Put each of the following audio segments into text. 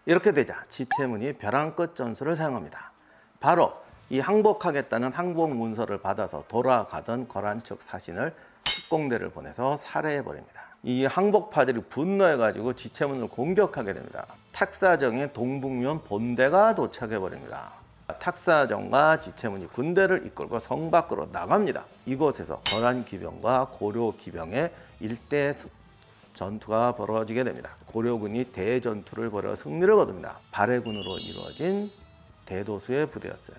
이렇게 되자 지체문이 벼랑 끝 전술을 사용합니다. 바로 이 항복하겠다는 항복 문서를 받아서 돌아가던 거란 측 사신을 특공대를 보내서 살해해버립니다. 이 항복파들이 분노해가지고 지체문을 공격하게 됩니다. 탁사정의 동북면 본대가 도착해버립니다. 탁사정과 지체문이 군대를 이끌고 성 밖으로 나갑니다. 이곳에서 거란 기병과 고려 기병의 일대 전투가 벌어지게 됩니다. 고려군이 대전투를 벌여 승리를 거둡니다. 발해군으로 이루어진 대도수의 부대였어요.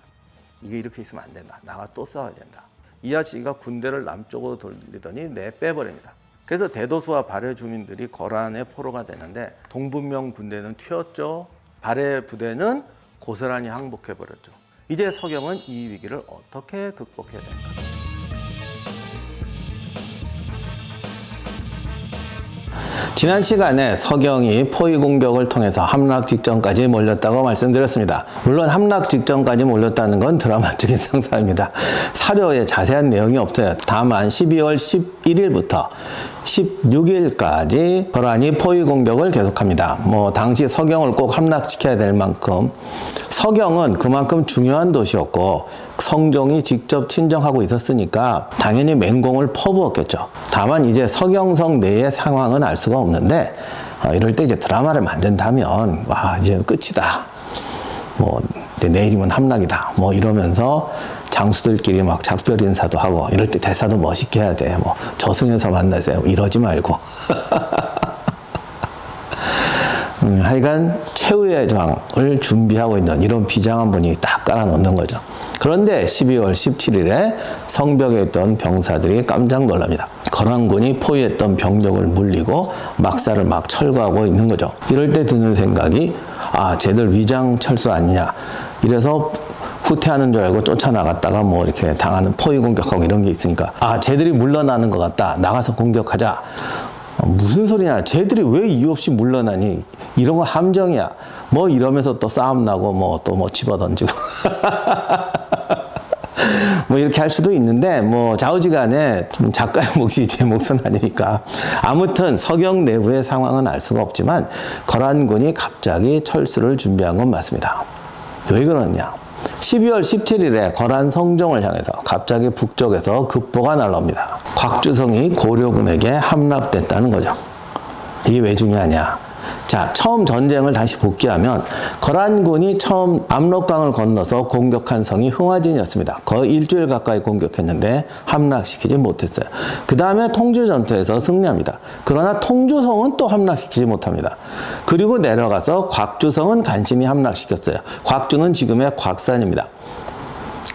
이게 이렇게 있으면 안 된다. 나가 또 싸워야 된다. 이하치가 군대를 남쪽으로 돌리더니 내빼버립니다. 그래서 대도수와 발해 주민들이 거란의 포로가 되는데 동북면 군대는 튀었죠. 발해 부대는 고스란히 항복해버렸죠. 이제 서경은 이 위기를 어떻게 극복해야 될까? 지난 시간에 서경이 포위 공격을 통해서 함락 직전까지 몰렸다고 말씀드렸습니다. 물론 함락 직전까지 몰렸다는 건 드라마적인 상상입니다. 사료에 자세한 내용이 없어요. 다만 12월 11일부터 16일까지 거란이 포위 공격을 계속합니다. 당시 서경을 꼭 함락시켜야 될 만큼 서경은 그만큼 중요한 도시였고 성종이 직접 친정하고 있었으니까 당연히 맹공을 퍼부었겠죠. 다만 이제 서경성 내의 상황은 알 수가 없는데 이럴 때 이제 드라마를 만든다면 와 이제 끝이다. 내일이면 함락이다. 이러면서 장수들끼리 막 작별 인사도 하고 이럴 때 대사도 멋있게 해야 돼. 저승에서 만나세요. 이러지 말고. 하여간 최후의 장을 준비하고 있는 이런 비장한 분이 딱 깔아놓는 거죠. 그런데 12월 17일에 성벽에 있던 병사들이 깜짝 놀랍니다. 거란군이 포위했던 병력을 물리고 막사를 막 철거하고 있는 거죠. 이럴 때 드는 생각이 쟤들 위장 철수 아니냐. 이래서 후퇴하는 줄 알고 쫓아나갔다가 이렇게 당하는 포위 공격하고 이런 게 있으니까 쟤들이 물러나는 것 같다. 나가서 공격하자. 무슨 소리냐. 쟤들이 왜 이유 없이 물러나니. 이런 거 함정이야. 이러면서 또 싸움 나고 또 집어던지고. 이렇게 할 수도 있는데 좌우지간에 작가의 몫이 제 몫은 아니니까. 아무튼 서경 내부의 상황은 알 수가 없지만 거란군이 갑자기 철수를 준비한 건 맞습니다. 왜 그러냐. 12월 17일에 거란 성종을 향해서 갑자기 북쪽에서 급보가 날라옵니다. 곽주성이 고려군에게 함락됐다는 거죠. 이게 왜 중요하냐. 자, 처음 전쟁을 다시 복귀하면 거란군이 처음 압록강을 건너서 공격한 성이 흥화진이었습니다. 거의 일주일 가까이 공격했는데 함락시키지 못했어요. 그 다음에 통주전투에서 승리합니다. 그러나 통주성은 또 함락시키지 못합니다. 그리고 내려가서 곽주성은 간신히 함락시켰어요. 곽주는 지금의 곽산입니다.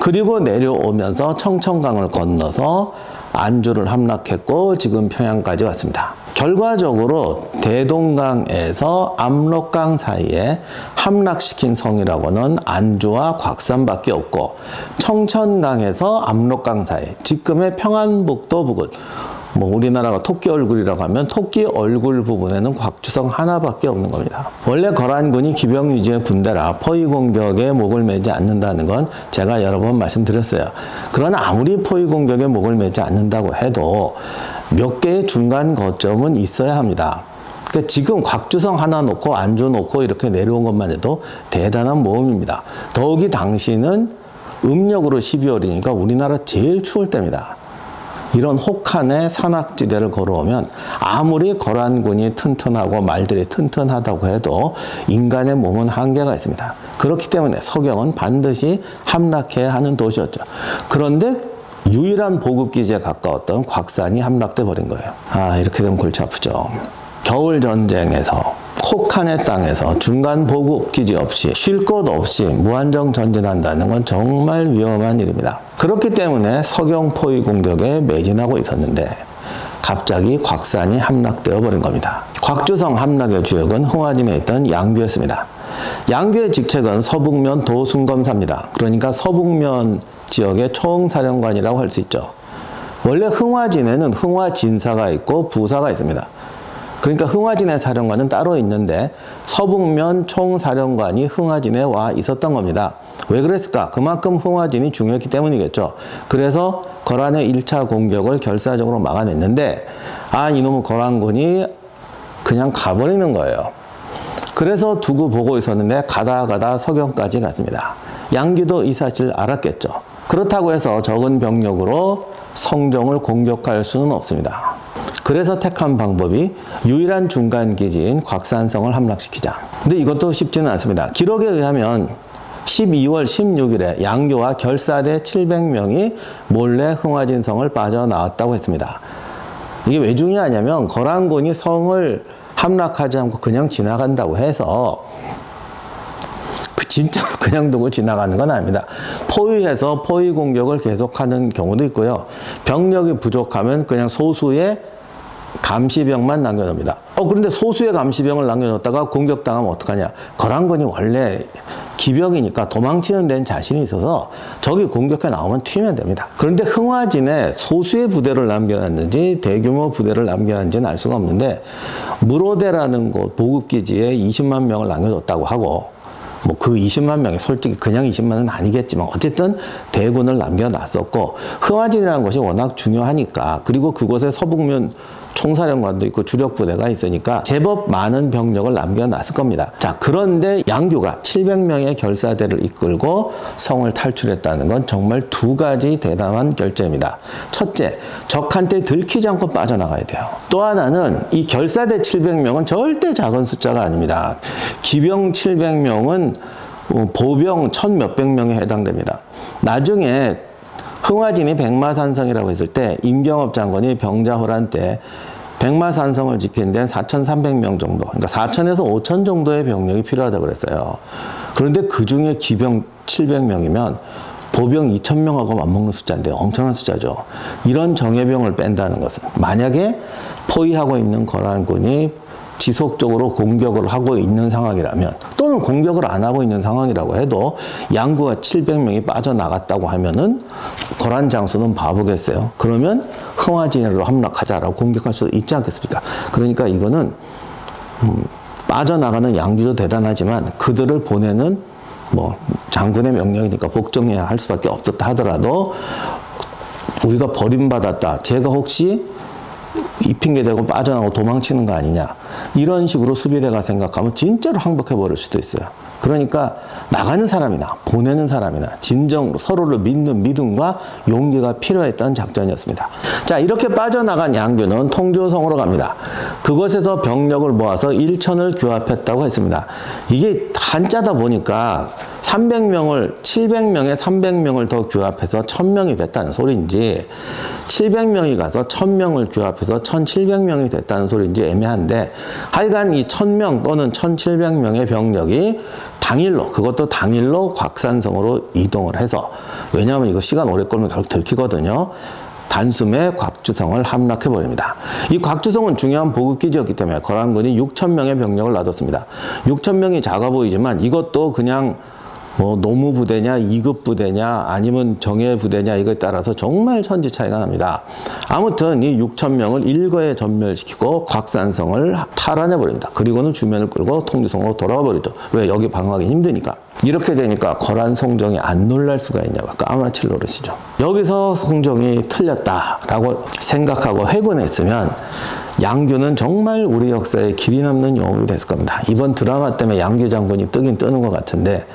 그리고 내려오면서 청천강을 건너서 안주를 함락했고 지금 평양까지 왔습니다. 결과적으로 대동강에서 압록강 사이에 함락시킨 성이라고는 안주와 곽산밖에 없고 청천강에서 압록강 사이, 지금의 평안북도 부근, 우리나라가 토끼 얼굴이라고 하면 토끼 얼굴 부분에는 곽주성 하나밖에 없는 겁니다. 원래 거란군이 기병 위주의 군대라 포위 공격에 목을 매지 않는다는 건 제가 여러 번 말씀드렸어요. 그러나 아무리 포위 공격에 목을 매지 않는다고 해도 몇 개의 중간 거점은 있어야 합니다. 그러니까 지금 곽주성 하나 놓고 안주 놓고 이렇게 내려온 것만 해도 대단한 모험입니다. 더욱이 당시는 음력으로 12월이니까 우리나라 제일 추울 때입니다. 이런 혹한의 산악지대를 걸어오면 아무리 거란군이 튼튼하고 말들이 튼튼하다고 해도 인간의 몸은 한계가 있습니다. 그렇기 때문에 서경은 반드시 함락해야 하는 도시였죠. 그런데 유일한 보급기지에 가까웠던 곽산이 함락돼 버린 거예요. 이렇게 되면 골치 아프죠. 겨울 전쟁에서 혹한의 땅에서 중간 보급기지 없이 쉴 곳 없이 무한정 전진한다는 건 정말 위험한 일입니다. 그렇기 때문에 서경 포위 공격에 매진하고 있었는데 갑자기 곽산이 함락되어 버린 겁니다. 곽주성 함락의 주역은 흥화진에 있던 양귀였습니다. 양귀의 직책은 서북면 도순검사입니다. 그러니까 서북면 지역의 총사령관이라고 할 수 있죠. 원래 흥화진에는 흥화진사가 있고 부사가 있습니다. 그러니까 흥화진의 사령관은 따로 있는데 서북면 총사령관이 흥화진에 와 있었던 겁니다. 왜 그랬을까? 그만큼 흥화진이 중요했기 때문이겠죠. 그래서 거란의 1차 공격을 결사적으로 막아냈는데 이놈의 거란군이 그냥 가버리는 거예요. 그래서 두고 보고 있었는데 가다 서경까지 갔습니다. 양규도 이 사실을 알았겠죠. 그렇다고 해서 적은 병력으로 성종을 공격할 수는 없습니다. 그래서 택한 방법이 유일한 중간기지인 곽산성을 함락시키자. 근데 이것도 쉽지는 않습니다. 기록에 의하면 12월 16일에 양교와 결사대 700명이 몰래 흥화진성을 빠져나왔다고 했습니다. 이게 왜 중요하냐면 거란군이 성을 함락하지 않고 그냥 지나간다고 해서 진짜 그냥 두고 지나가는 건 아닙니다. 포위해서 포위 공격을 계속하는 경우도 있고요. 병력이 부족하면 그냥 소수의 감시병만 남겨놓습니다. 그런데 소수의 감시병을 남겨놓다가 공격당하면 어떡하냐. 거란군이 원래 기병이니까 도망치는 데는 자신이 있어서 적이 공격해 나오면 튀면 됩니다. 그런데 흥화진에 소수의 부대를 남겨놨는지 대규모 부대를 남겨놨는지는 알 수가 없는데 무로대라는 곳 보급기지에 20만 명을 남겨뒀다고 하고 뭐 그 20만 명이 솔직히 그냥 20만은 아니겠지만 어쨌든 대군을 남겨놨었고 흥화진이라는 것이 워낙 중요하니까 그리고 그곳에 서북면 총사령관도 있고 주력 부대가 있으니까 제법 많은 병력을 남겨놨을 겁니다. 자, 그런데 양규가 700명의 결사대를 이끌고 성을 탈출했다는 건 정말 두 가지 대담한 결정입니다. 첫째, 적한테 들키지 않고 빠져나가야 돼요. 또 하나는 이 결사대 700명은 절대 작은 숫자가 아닙니다. 기병 700명은 보병 1000몇백 명에 해당됩니다. 나중에 흥화진이 백마산성이라고 했을 때 임경업 장군이 병자호란 때 백마산성을 지키는 데는 4,300명 정도, 그러니까 4,000에서 5,000 정도의 병력이 필요하다고 그랬어요. 그런데 그 중에 기병 700명이면 보병 2,000명하고 맞먹는 숫자인데 엄청난 숫자죠. 이런 정예병을 뺀다는 것은 만약에 포위하고 있는 거란군이 지속적으로 공격을 하고 있는 상황이라면 또는 공격을 안 하고 있는 상황이라고 해도 양구가 700명이 빠져나갔다고 하면은 거란 장수는 바보겠어요. 그러면 흥화진으로 함락하자라고 공격할 수도 있지 않겠습니까? 그러니까 이거는 빠져나가는 양규도 대단하지만 그들을 보내는 뭐 장군의 명령이니까 복종해야 할 수밖에 없었다 하더라도 우리가 버림받았다. 제가 혹시 이 핑계 대고 빠져나가고 도망치는 거 아니냐 이런 식으로 수비대가 생각하면 진짜로 항복해 버릴 수도 있어요. 그러니까 나가는 사람이나 보내는 사람이나 진정으로 서로를 믿는 믿음과 용기가 필요했던 작전이었습니다. 자, 이렇게 빠져나간 양규는 통조성으로 갑니다. 그곳에서 병력을 모아서 일천을 규합했다고 했습니다. 이게 한자다 보니까 700명에 300명을 더 규합해서 1000명이 됐다는 소리인지 700명이 가서 1000명을 규합해서 1700명이 됐다는 소리인지 애매한데 하여간 이 1000명 또는 1700명의 병력이 그것도 당일로 곽산성으로 이동을 해서 왜냐하면 이거 시간 오래 끌면 결국 들키거든요. 단숨에 곽주성을 함락해버립니다. 이 곽주성은 중요한 보급기지였기 때문에 거란군이 6,000명의 병력을 놔뒀습니다. 6,000명이 작아 보이지만 이것도 그냥 뭐 노무부대냐 2급 부대냐 아니면 정예부대냐 이거에 따라서 정말 천지 차이가 납니다. 아무튼 이 6,000명을 일거에 전멸시키고 곽산성을 탈환해버립니다. 그리고는 주면을 끌고 통주성으로 돌아와 버리죠. 왜? 여기 방어하기 힘드니까. 이렇게 되니까 거란 성종이 안 놀랄 수가 있냐고 까무라칠 노릇이죠. 여기서 성종이 틀렸다라고 생각하고 회군했으면 양규는 정말 우리 역사에 길이 남는 영웅이 됐을 겁니다. 이번 드라마 때문에 양규 장군이 뜨긴 뜨는 것 같은데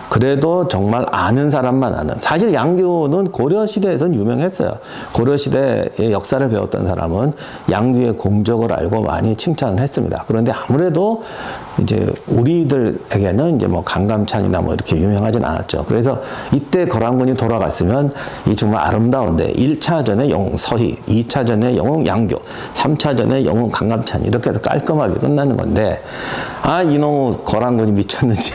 그래도 정말 아는 사람만 아는. 사실 양규는 고려시대에선 유명했어요. 고려시대의 역사를 배웠던 사람은 양규의 공적을 알고 많이 칭찬을 했습니다. 그런데 아무래도 이제 우리들에게는 이제 뭐 강감찬이나 뭐 이렇게 유명하진 않았죠. 그래서 이때 거란군이 돌아갔으면 이 정말 아름다운데 1차전의 영웅 서희, 2차전의 영웅 양규, 3차전의 영웅 강감찬 이렇게 해서 깔끔하게 끝나는 건데 이놈의 거란군이 미쳤는지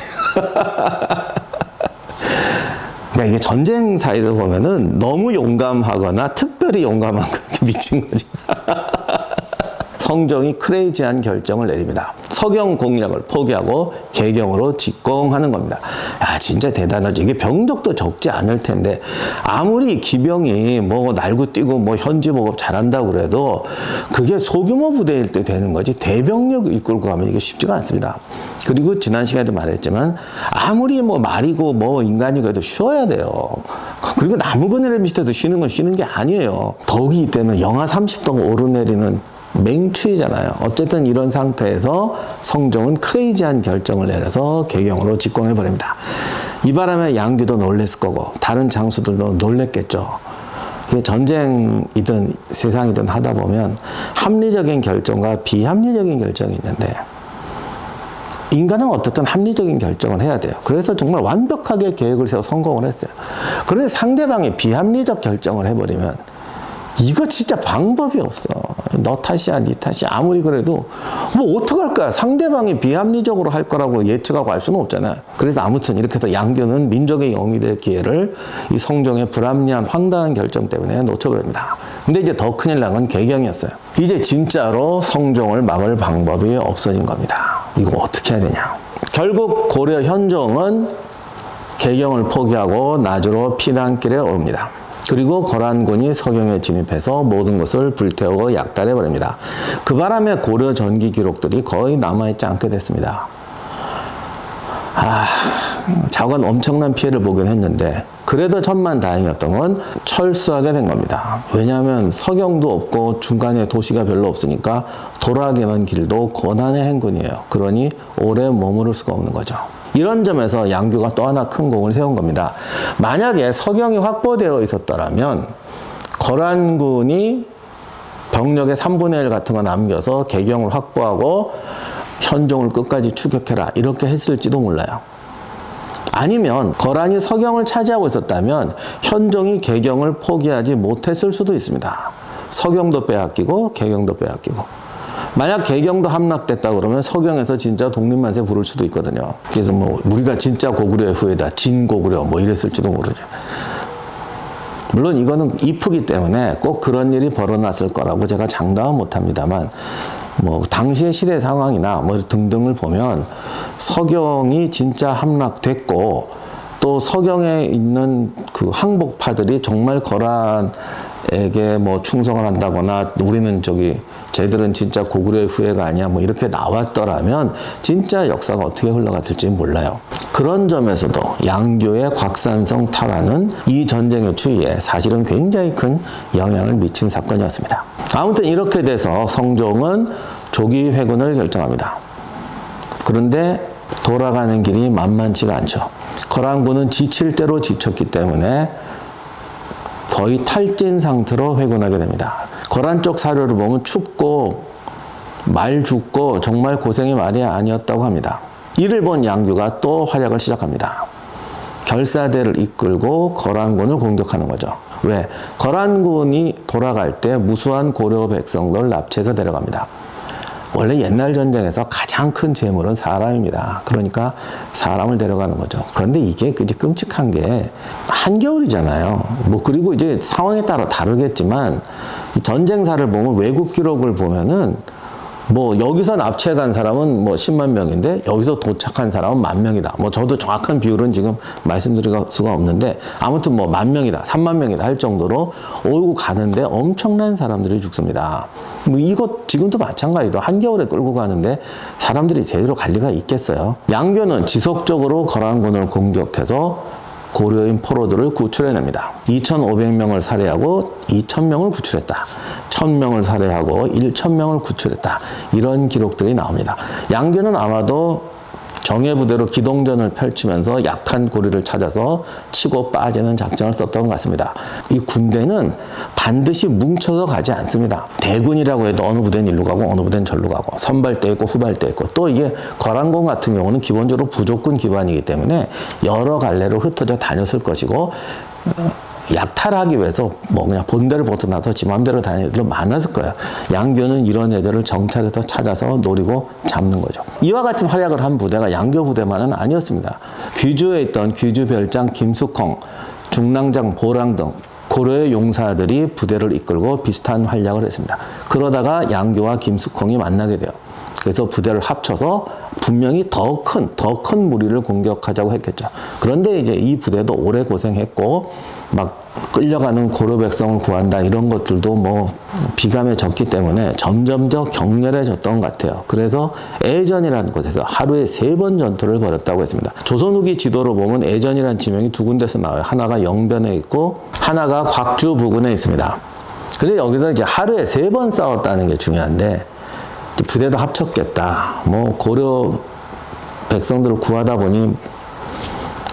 그러니까 이게 전쟁사에서 보면은 너무 용감하거나 특별히 용감한 그렇게 미친 거지. 성종이 크레이지한 결정을 내립니다. 서경 공략을 포기하고 개경으로 직공하는 겁니다. 야, 진짜 대단하죠. 이게 병력도 적지 않을 텐데 아무리 기병이 뭐 날고뛰고 뭐 현지 보급 잘한다고 그래도 그게 소규모 부대일 때 되는 거지 대병력 이끌고 가면 이게 쉽지가 않습니다. 그리고 지난 시간에도 말했지만 아무리 뭐 말이고 뭐 인간이고 해도 쉬어야 돼요. 그리고 나무 그늘에 밑에서 쉬는 건 쉬는 게 아니에요. 더우기 때는 영하 30도가 오르내리는 맹추이잖아요. 어쨌든 이런 상태에서 성종은 크레이지한 결정을 내려서 개경으로 직공해버립니다. 이 바람에 양규도 놀랬을 거고 다른 장수들도 놀랬겠죠. 전쟁이든 세상이든 하다 보면 합리적인 결정과 비합리적인 결정이 있는데 인간은 어떻든 합리적인 결정을 해야 돼요. 그래서 정말 완벽하게 계획을 세워 성공을 했어요. 그런데 상대방이 비합리적 결정을 해버리면 이거 진짜 방법이 없어. 너 탓이야, 네 탓이야. 아무리 그래도 뭐 어떡할 거야. 상대방이 비합리적으로 할 거라고 예측하고 할 수는 없잖아요. 그래서 아무튼 이렇게 해서 양규는 민족의 영웅이 될 기회를 이 성종의 불합리한 황당한 결정 때문에 놓쳐버립니다. 근데 이제 더 큰일 난 건 개경이었어요. 이제 진짜로 성종을 막을 방법이 없어진 겁니다. 이거 어떻게 해야 되냐. 결국 고려 현종은 개경을 포기하고 나주로 피난길에 오릅니다. 그리고 거란군이 서경에 진입해서 모든 것을 불태우고 약탈해버립니다. 그 바람에 고려 전기 기록들이 거의 남아있지 않게 됐습니다. 자관 엄청난 피해를 보긴 했는데 그래도 천만다행이었던 건 철수하게 된 겁니다. 왜냐하면 서경도 없고 중간에 도시가 별로 없으니까 돌아가는 길도 고난의 행군이에요. 그러니 오래 머무를 수가 없는 거죠. 이런 점에서 양규가 또 하나 큰 공을 세운 겁니다. 만약에 서경이 확보되어 있었더라면 거란군이 병력의 3분의 1 같은 거 남겨서 개경을 확보하고 현종을 끝까지 추격해라 이렇게 했을지도 몰라요. 아니면 거란이 서경을 차지하고 있었다면 현종이 개경을 포기하지 못했을 수도 있습니다. 서경도 빼앗기고 개경도 빼앗기고. 만약 개경도 함락됐다 그러면 서경에서 진짜 독립만세 부를 수도 있거든요. 그래서 뭐 우리가 진짜 고구려의 후예다, 진고구려 뭐 이랬을지도 모르죠. 물론 이거는 if이기 때문에 꼭 그런 일이 벌어났을 거라고 제가 장담은 못합니다만 뭐 당시의 시대 상황이나 뭐 등등을 보면 서경이 진짜 함락됐고 또 서경에 있는 그 항복파들이 정말 거란에게 뭐 충성을 한다거나 우리는 쟤들은 진짜 고구려의 후예가 아니야 뭐 이렇게 나왔더라면 진짜 역사가 어떻게 흘러갔을지 몰라요. 그런 점에서도 양교의 곽산성 탈환은 이 전쟁의 추이에 사실은 굉장히 큰 영향을 미친 사건이었습니다. 아무튼 이렇게 돼서 성종은 조기 회군을 결정합니다. 그런데 돌아가는 길이 만만치가 않죠. 거란군은 지칠 대로 지쳤기 때문에 거의 탈진 상태로 회군하게 됩니다. 거란 쪽 사료를 보면 춥고 말 죽고 정말 고생이 말이 아니었다고 합니다. 이를 본 양규가 또 활약을 시작합니다. 결사대를 이끌고 거란군을 공격하는 거죠. 왜? 거란군이 돌아갈 때 무수한 고려 백성들 납치해서 데려갑니다. 원래 옛날 전쟁에서 가장 큰 재물은 사람입니다. 그러니까 사람을 데려가는 거죠. 그런데 이게 끔찍한 게 한겨울이잖아요. 뭐 그리고 이제 상황에 따라 다르겠지만 전쟁사를 보면 외국 기록을 보면은 뭐 여기서 납치해 간 사람은 뭐 10만 명인데 여기서 도착한 사람은 10,000명이다. 뭐 저도 정확한 비율은 지금 말씀드릴 수가 없는데 아무튼 뭐 10,000명이다, 30,000명이다 할 정도로 오고 가는데 엄청난 사람들이 죽습니다. 뭐 이것 지금도 마찬가지도 한겨울에 끌고 가는데 사람들이 제대로 갈 리가 있겠어요. 양교는 지속적으로 거란군을 공격해서 고려인 포로들을 구출해냅니다. 2,500명을 살해하고 2,000명을 구출했다. 1,000명을 살해하고 1,000명을 구출했다. 이런 기록들이 나옵니다. 양교는 아마도 정예부대로 기동전을 펼치면서 약한 고리를 찾아서 치고 빠지는 작전을 썼던 것 같습니다. 이 군대는 반드시 뭉쳐서 가지 않습니다. 대군이라고 해도 어느 부대는 일로 가고 어느 부대는 절로 가고 선발대 있고 후발대 있고 또 이게 거란군 같은 경우는 기본적으로 부족군 기반이기 때문에 여러 갈래로 흩어져 다녔을 것이고 약탈하기 위해서 뭐 그냥 본대를 벗어나서 지 맘대로 다니는 애들 많았을 거예요. 양교는 이런 애들을 정찰해서 찾아서 노리고 잡는 거죠. 이와 같은 활약을 한 부대가 양교 부대만은 아니었습니다. 귀주에 있던 귀주별장 김숙홍, 중랑장 보랑 등 고려의 용사들이 부대를 이끌고 비슷한 활약을 했습니다. 그러다가 양교와 김숙홍이 만나게 돼요. 그래서 부대를 합쳐서 분명히 더 큰 무리를 공격하자고 했겠죠. 그런데 이제 이 부대도 오래 고생했고 막 끌려가는 고려 백성을 구한다 이런 것들도 뭐 비감해졌기 때문에 점점 더 격렬해졌던 것 같아요. 그래서 애전이라는 곳에서 하루에 3번 전투를 벌였다고 했습니다. 조선 후기 지도로 보면 애전이라는 지명이 2군데서 나와요. 하나가 영변에 있고 하나가 곽주 부근에 있습니다. 그래 여기서 이제 하루에 3번 싸웠다는 게 중요한데 부대도 합쳤겠다. 뭐 고려 백성들을 구하다 보니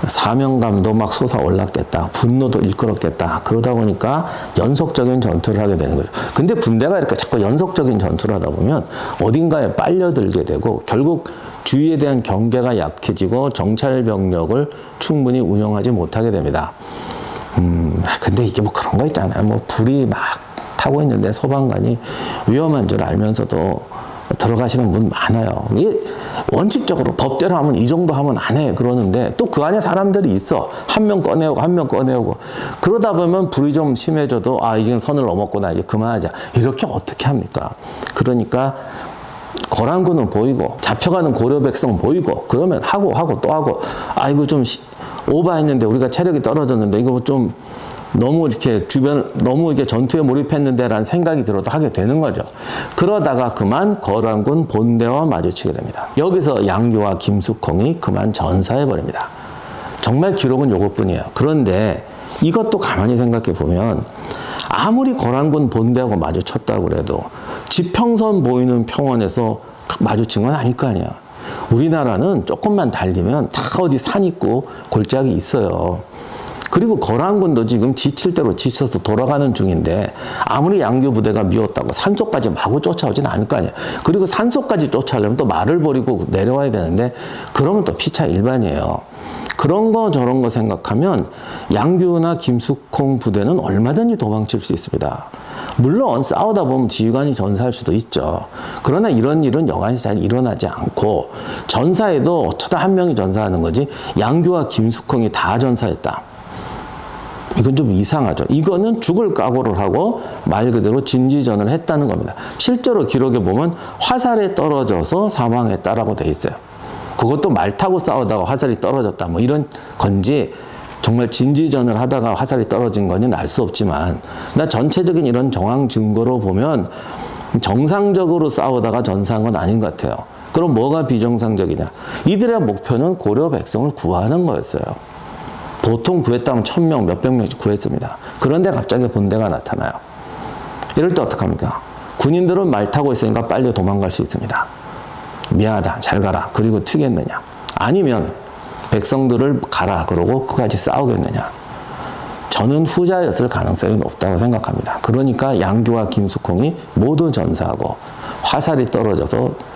사명감도 막 솟아올랐겠다. 분노도 일컬었겠다. 그러다 보니까 연속적인 전투를 하게 되는 거죠. 근데 군대가 이렇게 자꾸 연속적인 전투를 하다 보면 어딘가에 빨려들게 되고 결국 주위에 대한 경계가 약해지고 정찰 병력을 충분히 운영하지 못하게 됩니다. 근데 이게 뭐 그런 거 있잖아요. 뭐 불이 막 타고 있는데 소방관이 위험한 줄 알면서도 들어가시는 분 많아요. 이게 원칙적으로 법대로 하면 이 정도 하면 안 해 그러는데 또 그 안에 사람들이 있어. 한 명 꺼내오고 한 명 꺼내오고 그러다 보면 불이 좀 심해져도 아 이제 선을 넘었구나 이제 그만하자 이렇게 어떻게 합니까? 그러니까 거란군은 보이고 잡혀가는 고려 백성 보이고 그러면 하고 또 하고 아 이거 좀 오버했는데 우리가 체력이 떨어졌는데 이거 좀 너무 이렇게 너무 이렇게 전투에 몰입했는데라는 생각이 들어도 하게 되는 거죠. 그러다가 그만 거란군 본대와 마주치게 됩니다. 여기서 양교와 김숙홍이 그만 전사해 버립니다. 정말 기록은 요것뿐이에요. 그런데 이것도 가만히 생각해 보면 아무리 거란군 본대하고 마주쳤다고 그래도 지평선 보이는 평원에서 마주친 건 아닐 거 아니야. 우리나라는 조금만 달리면 다 어디 산 있고 골짜기 있어요. 그리고 거란군도 지금 지칠 대로 지쳐서 돌아가는 중인데 아무리 양교 부대가 미웠다고 산속까지 마구 쫓아오진 않을 거 아니에요. 그리고 산속까지 쫓아오려면 또 말을 버리고 내려와야 되는데 그러면 또 피차 일반이에요. 그런 거 저런 거 생각하면 양교나 김숙홍 부대는 얼마든지 도망칠 수 있습니다. 물론 싸우다 보면 지휘관이 전사할 수도 있죠. 그러나 이런 일은 여간히 잘 일어나지 않고 전사에도 어쩌다 한 명이 전사하는 거지 양교와 김숙홍이 다 전사했다. 이건 좀 이상하죠. 이거는 죽을 각오를 하고 말 그대로 진지전을 했다는 겁니다. 실제로 기록에 보면 화살에 떨어져서 사망했다라고 돼 있어요. 그것도 말 타고 싸우다가 화살이 떨어졌다 뭐 이런 건지 정말 진지전을 하다가 화살이 떨어진 건지는 알 수 없지만 나 전체적인 이런 정황 증거로 보면 정상적으로 싸우다가 전사한 건 아닌 것 같아요. 그럼 뭐가 비정상적이냐? 이들의 목표는 고려 백성을 구하는 거였어요. 보통 구했다면 1000명, 몇백 명씩 구했습니다. 그런데 갑자기 본대가 나타나요. 이럴 때 어떡합니까? 군인들은 말 타고 있으니까 빨리 도망갈 수 있습니다. 미안하다, 잘 가라. 그리고 튀겠느냐? 아니면 백성들을 가라 그러고 끝까지 싸우겠느냐? 저는 후자였을 가능성이 높다고 생각합니다. 그러니까 양교와 김숙홍이 모두 전사하고 화살이 떨어져서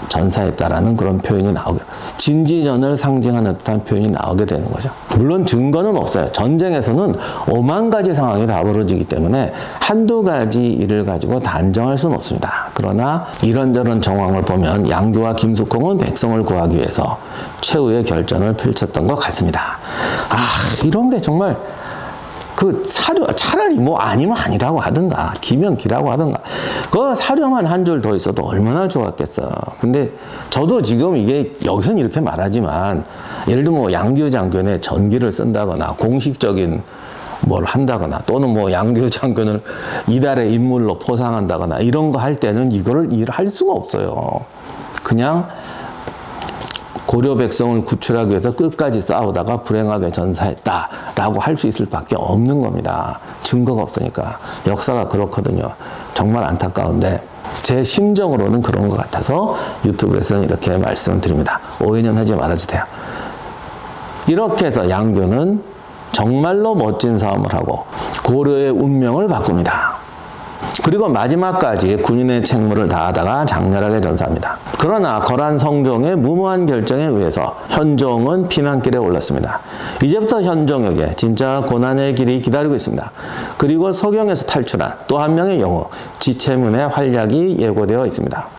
전사했다라는 그런 표현이 나오게, 진지전을 상징하는 듯한 표현이 나오게 되는 거죠. 물론 증거는 없어요. 전쟁에서는 5만 가지 상황이 다 벌어지기 때문에 한두 가지 일을 가지고 단정할 수는 없습니다. 그러나 이런저런 정황을 보면 양교와 김숙홍은 백성을 구하기 위해서 최후의 결전을 펼쳤던 것 같습니다. 아, 이런 게 정말 그 사료, 차라리 뭐 아니면 아니라고 하든가, 기면 기라고 하든가, 그 사료만 한 줄 더 있어도 얼마나 좋았겠어. 근데 저도 지금 이게 여기서는 이렇게 말하지만, 예를 들면 뭐 양교 장군의 전기를 쓴다거나, 공식적인 뭘 한다거나, 또는 뭐 양교 장군을 이달의 인물로 포상한다거나, 이런 거 할 때는 이거를 일할 수가 없어요. 그냥 고려 백성을 구출하기 위해서 끝까지 싸우다가 불행하게 전사했다라고 할 수 있을 밖에 없는 겁니다. 증거가 없으니까. 역사가 그렇거든요. 정말 안타까운데 제 심정으로는 그런 것 같아서 유튜브에서는 이렇게 말씀을 드립니다. 오해는 하지 말아주세요. 이렇게 해서 양교는 정말로 멋진 싸움을 하고 고려의 운명을 바꿉니다. 그리고 마지막까지 군인의 책무를 다하다가 장렬하게 전사합니다. 그러나 거란 성종의 무모한 결정에 의해서 현종은 피난길에 올랐습니다. 이제부터 현종에게 진짜 고난의 길이 기다리고 있습니다. 그리고 서경에서 탈출한 또 한 명의 영웅 지체문의 활약이 예고되어 있습니다.